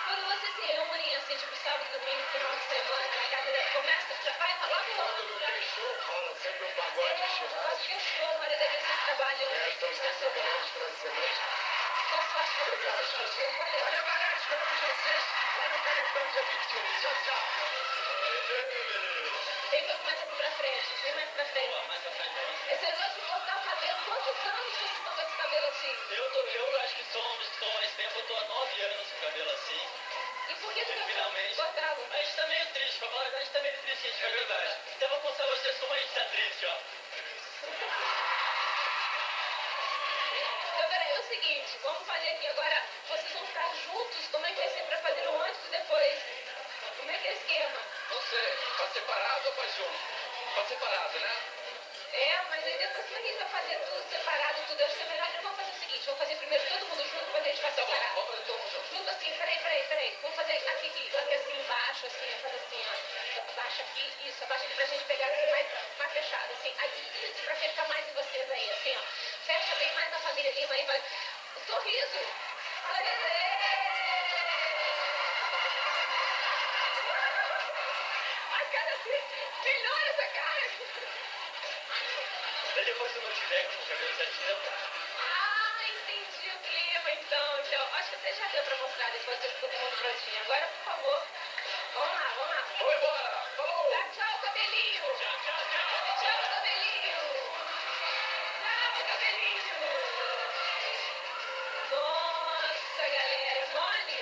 Quando você se reúne, assim, tipo, sábado, domingo, final de semana, na casa dela, começa, já vai rolar com Quando não tem show, rola sempre um pagode, acho churrasco. que é show, a maioria das vezes vocês trabalham Estão sempre trabalhando final de semana. Boa sorte pra vocês. Valeu, galera, esperamos vocês lá no Caretão dia 21. Tchau, tchau. Vem mais aqui pra frente, vem mais pra frente. Mais pra frente. Esse negócio de cortar o cabelo, quantos anos vocês estão com esse cabelo assim? Eu acho que estou nesse tempo, eu tô há 9 anos com o cabelo assim. E por que tu Finalmente. cortava? A gente tá meio triste, pra falar a verdade, a gente tá meio triste, gente. É verdade. Então eu vou mostrar pra vocês como a gente tá triste, ó. Então, peraí, é o seguinte, vamos fazer aqui agora, vocês vão ficar juntos, como é que vai ser pra fazer o antes e depois? Como é que é o esquema? Não sei, pode separado ou pode junto? Pode separado, né? É, mas aí depois como é que a gente vai fazer tudo separado, tudo? Eu acho que é melhor, vamos fazer o seguinte, vamos fazer primeiro todo mundo junto, depois a gente vai Tá bom, separar. vamos fazer todo mundo junto. Junto assim, peraí. Vamos fazer aqui assim embaixo, assim, faz assim, ó. Abaixa aqui, isso, abaixa aqui pra gente pegar assim mais fechado, assim. Aí, isso, pra ficar mais em vocês aí, assim, ó. Fecha bem mais na família Lima aí, vai. Um sorriso. A cara assim, melhora essa cara. Daí depois que eu tiver com o cabelo certinho, Ah, entendi o clima, então. Acho que você já deu pra mostrar depois que todo mundo prontinho. Agora, por favor, vamos lá. Vamos embora! Falou! Dá tchau, cabelinho. Tchau, cabelinho. Tchau, cabelinho. Nossa, galera, mole.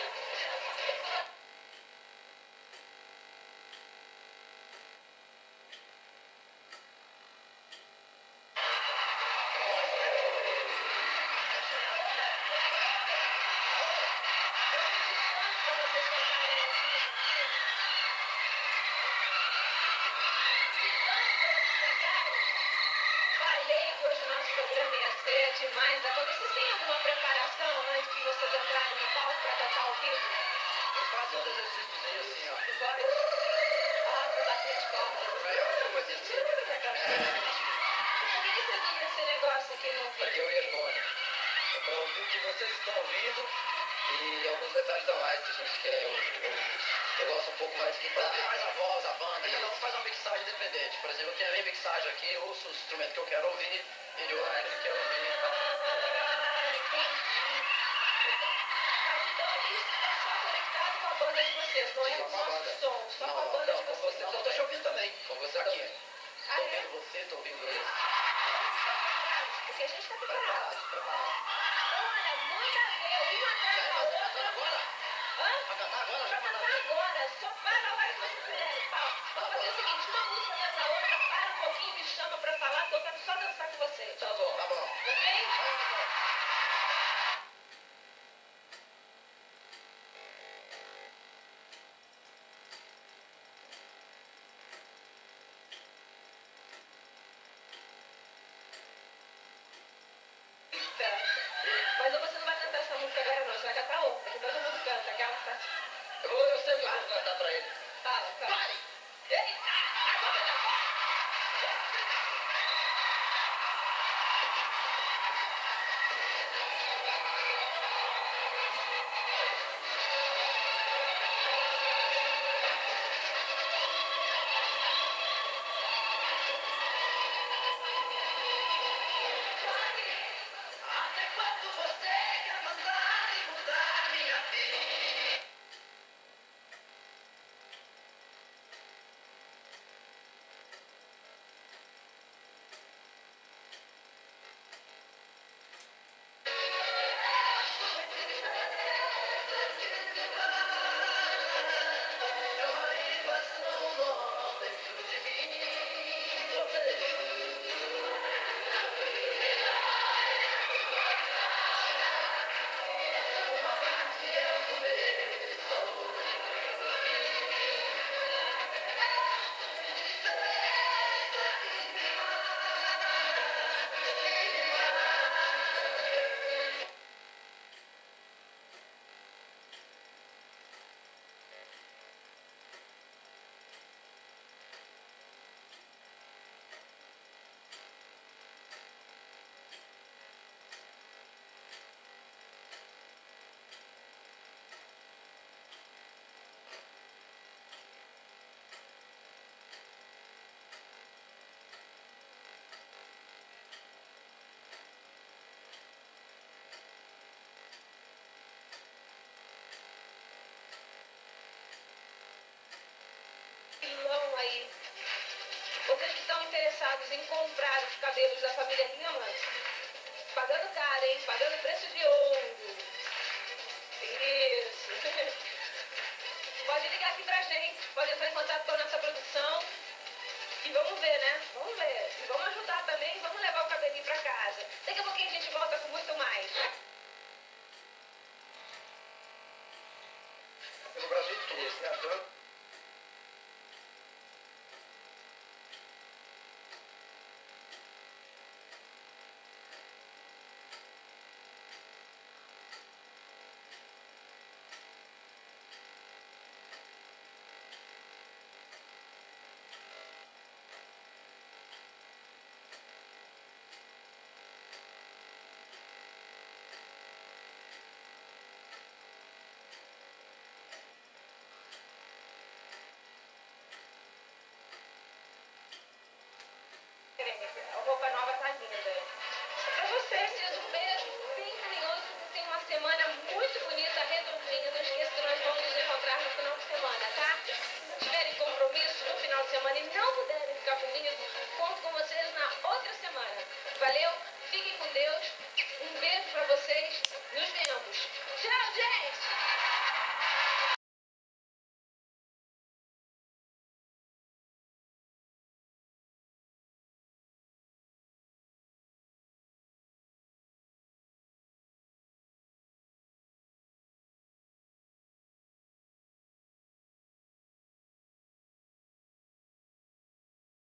Falei que hoje o nosso programa ia ser demais. Agora, vocês têm alguma preparação antes de vocês entrarem no palco para cantar ao vivo? Eu faço os exercícios aí assim, ó. Agora, pra bater as cordas. Aí eu vou fazer assim. Por que você liga esse negócio aqui no Aqui ouvido? é o earphone. É para ouvir o que vocês estão ouvindo e alguns detalhes da live que a gente quer. Eu gosto um pouco mais de guitarra. Ouvir mais a voz, a banda. Cada um faz uma mixagem independente. Por exemplo, eu tenho a minha mixagem aqui, eu ouço o instrumento que eu quero ouvir, ele ouve aquilo que quer ouvir. Então, isso está só conectado com a banda de vocês, não é Só o com a nosso banda. som, só com a banda de com vocês. você. Eu tô te ouvindo também. Com você Aqui. também. Ah, Tô é? ouvindo você, tô ouvindo eles. Porque a gente está preparado. Preparado. Olha, manda ver, uma atrás da outra. Agora? Hã? Vai cantar agora ou já Pra cantar? cantar agora, só para a hora que vocês quiserem. Vamos fazer o seguinte, uma música dessa outra, para um pouquinho, me chama pra falar, que eu quero só dançar com vocês. Tá bom, tá bom. Ok? Eita. interessados em comprar os cabelos da família Lima, pagando caro, hein? Pagando preço de ouro. Isso. Pode ligar aqui pra gente, pode entrar em contato com a nossa produção. E vamos ver, né? Vamos ver. E vamos ajudar também, vamos levar o cabelinho pra casa. Daqui a pouquinho a gente volta com muito mais. No Brasil todo, né? A roupa nova tá linda. Pra vocês, um beijo bem carinhoso. Que tenham uma semana muito bonita, redondinha. Não esqueça que nós vamos nos encontrar no final de semana, tá? Se tiverem compromisso no final de semana e não puderem ficar comigo, conto com vocês na outra semana. Valeu? Fiquem com Deus. Um beijo pra vocês. Nos vemos. Tchau, gente!